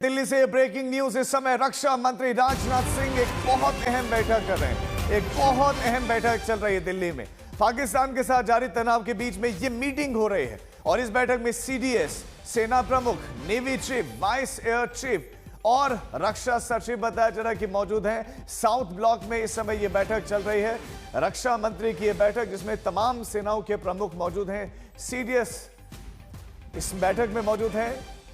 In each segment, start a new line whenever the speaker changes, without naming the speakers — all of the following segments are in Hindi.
दिल्ली से ब्रेकिंग न्यूज। इस समय रक्षा मंत्री राजनाथ सिंह एक बहुत अहम बैठक कर रहे हैं। एक बहुत अहम बैठक चल रही है दिल्ली में। पाकिस्तान के साथ जारी तनाव के बीच में यह मीटिंग हो रही है और इस बैठक में सीडीएस, सेना प्रमुख, navy chief, vice air chief और रक्षा सचिव बताया जा रहा है कि मौजूद हैं। साउथ ब्लॉक में इस समय यह बैठक चल रही है। रक्षा मंत्री की यह बैठक जिसमें तमाम सेनाओं के प्रमुख मौजूद हैं। सीडीएस इस बैठक में मौजूद है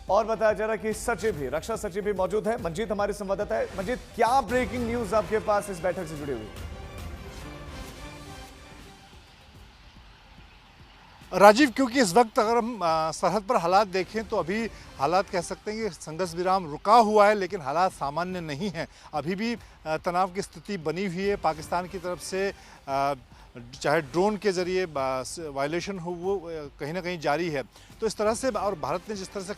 और बताया जा रहा है कि सचिव भी, रक्षा सचिव भी मौजूद है। मंजीत हमारे संवाददाता है। मंजीत, क्या ब्रेकिंग न्यूज आपके पास इस बैठक से जुड़ी हुई?
राजीव, क्योंकि इस वक्त अगर हम सरहद पर हालात देखें तो अभी हालात कह सकते हैं कि संघर्ष विराम रुका हुआ है, लेकिन हालात सामान्य नहीं हैं। अभी भी तनाव की स्थिति बनी हुई है। पाकिस्तान की तरफ से चाहे ड्रोन के जरिए वायलेशन हो वो कहीं ना कहीं जारी है। तो इस तरह से, और भारत ने जिस तरह से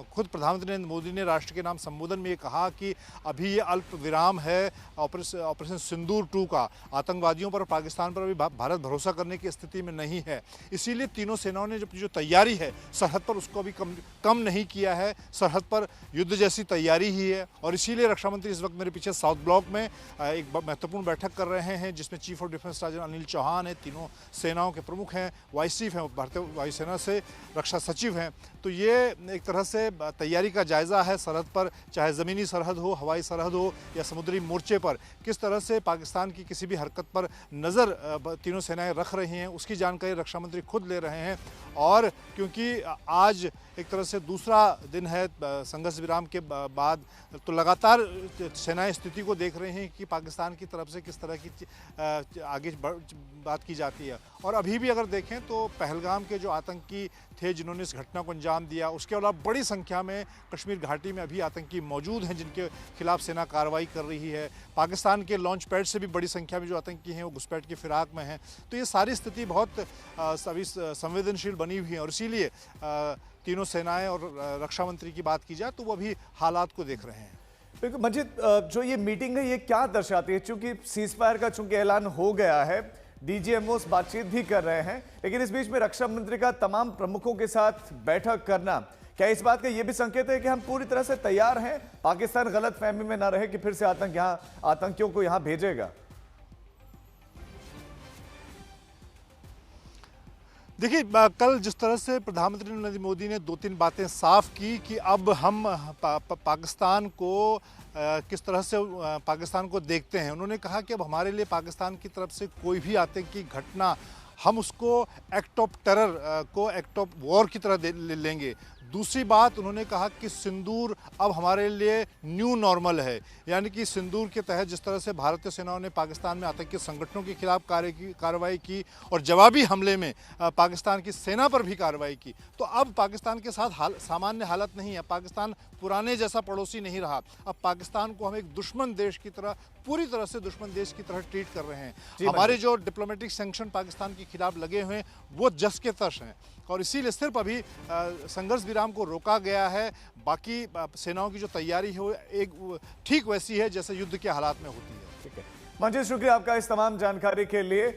खुद प्रधानमंत्री नरेंद्र मोदी ने राष्ट्र के नाम संबोधन में ये कहा कि अभी ये अल्प विराम है ऑपरेशन सिंदूर 2 का, आतंकवादियों पर, पाकिस्तान पर अभी भारत भरोसा करने की स्थिति में नहीं है। इसीलिए तीनों सेनाओं ने जो तैयारी है सरहद पर उसको अभी कम नहीं किया है। सरहद पर युद्ध जैसी तैयारी ही है और इसीलिए रक्षा मंत्री इस वक्त मेरे पीछे साउथ ब्लॉक में एक महत्वपूर्ण बैठक कर रहे हैं, जिसमें चीफ ऑफ डिफेंस राजन अनिल चौहान है, तीनों सेनाओं के प्रमुख हैं, वाइस चीफ हैं, भारतीय वायुसेना से रक्षा सचिव हैं। तो ये एक तरह से तैयारी का जायजा है सरहद पर, चाहे ज़मीनी सरहद हो, हवाई सरहद हो या समुद्री मोर्चे पर, किस तरह से पाकिस्तान की किसी भी हरकत पर नज़र तीनों सेनाएं रख रही हैं, उसकी जानकारी रक्षा मंत्री खुद ले रहे हैं। और क्योंकि आज एक तरह से दूसरा दिन है संघर्ष विराम के बाद, तो लगातार सेनाएं स्थिति को देख रही हैं कि पाकिस्तान की तरफ से किस तरह की आगे बात की जाती है। और अभी भी अगर देखें तो पहलगाम के जो आतंकी थे जिन्होंने इस घटना को अंजाम दिया, उसके अलावा बड़ी संख्या में कश्मीर घाटी में अभी आतंकी मौजूद हैं जिनके खिलाफ सेना कार्रवाई कर रही है। पाकिस्तान के लॉन्च पैड से भी बड़ी संख्या में जो आतंकी हैं वो घुसपैठ की फिराक में हैं। तो ये सारी स्थिति बहुत अभी संवेदनशील बनी हुई है और इसीलिए तीनों सेनाएं और रक्षा मंत्री की बात की जाए तो वो अभी हालात को देख रहे हैं।
बिल्कुल मंजीत, जो ये मीटिंग है ये क्या दर्शाती है? चूंकि सीज फायर का चूंकि ऐलान हो गया है, डीजीएमओस बातचीत भी कर रहे हैं, लेकिन इस बीच में रक्षा मंत्री का तमाम प्रमुखों के साथ बैठक करना, क्या इस बात का यह भी संकेत है कि हम पूरी तरह से तैयार हैं, पाकिस्तान गलत फहमी में ना रहे कि फिर से आतंकियों को यहां भेजेगा?
देखिए, कल जिस तरह से प्रधानमंत्री नरेंद्र मोदी ने 2-3 बातें साफ की कि अब हम पाकिस्तान को किस तरह से पाकिस्तान को देखते हैं। उन्होंने कहा कि अब हमारे लिए पाकिस्तान की तरफ से कोई भी आतंकी घटना, हम उसको एक्ट ऑफ टेरर को एक्ट ऑफ वॉर की तरह लेंगे। दूसरी बात, उन्होंने कहा कि सिंदूर अब हमारे लिए न्यू नॉर्मल है, यानी कि सिंदूर के तहत जिस तरह से भारतीय सेनाओं ने पाकिस्तान में आतंकी संगठनों के खिलाफ कार्रवाई की और जवाबी हमले में पाकिस्तान की सेना पर भी कार्रवाई की, तो अब पाकिस्तान के साथ सामान्य हालत नहीं है। पाकिस्तान पुराने जैसा पड़ोसी नहीं रहा। अब पाकिस्तान को हम एक दुश्मन देश की तरह, पूरी तरह से दुश्मन देश की तरह ट्रीट कर रहे हैं। हमारे जो डिप्लोमेटिक सैंक्शन पाकिस्तान के खिलाफ लगे हुए हैं वो जस के तस हैं और इसीलिए सिर्फ अभी संघर्ष विराम को रोका गया है। बाकी सेनाओं की जो तैयारी है वो एक ठीक वैसी है जैसे युद्ध के हालात में होती है।
ठीक है मंजीत, शुक्रिया आपका इस तमाम जानकारी के लिए।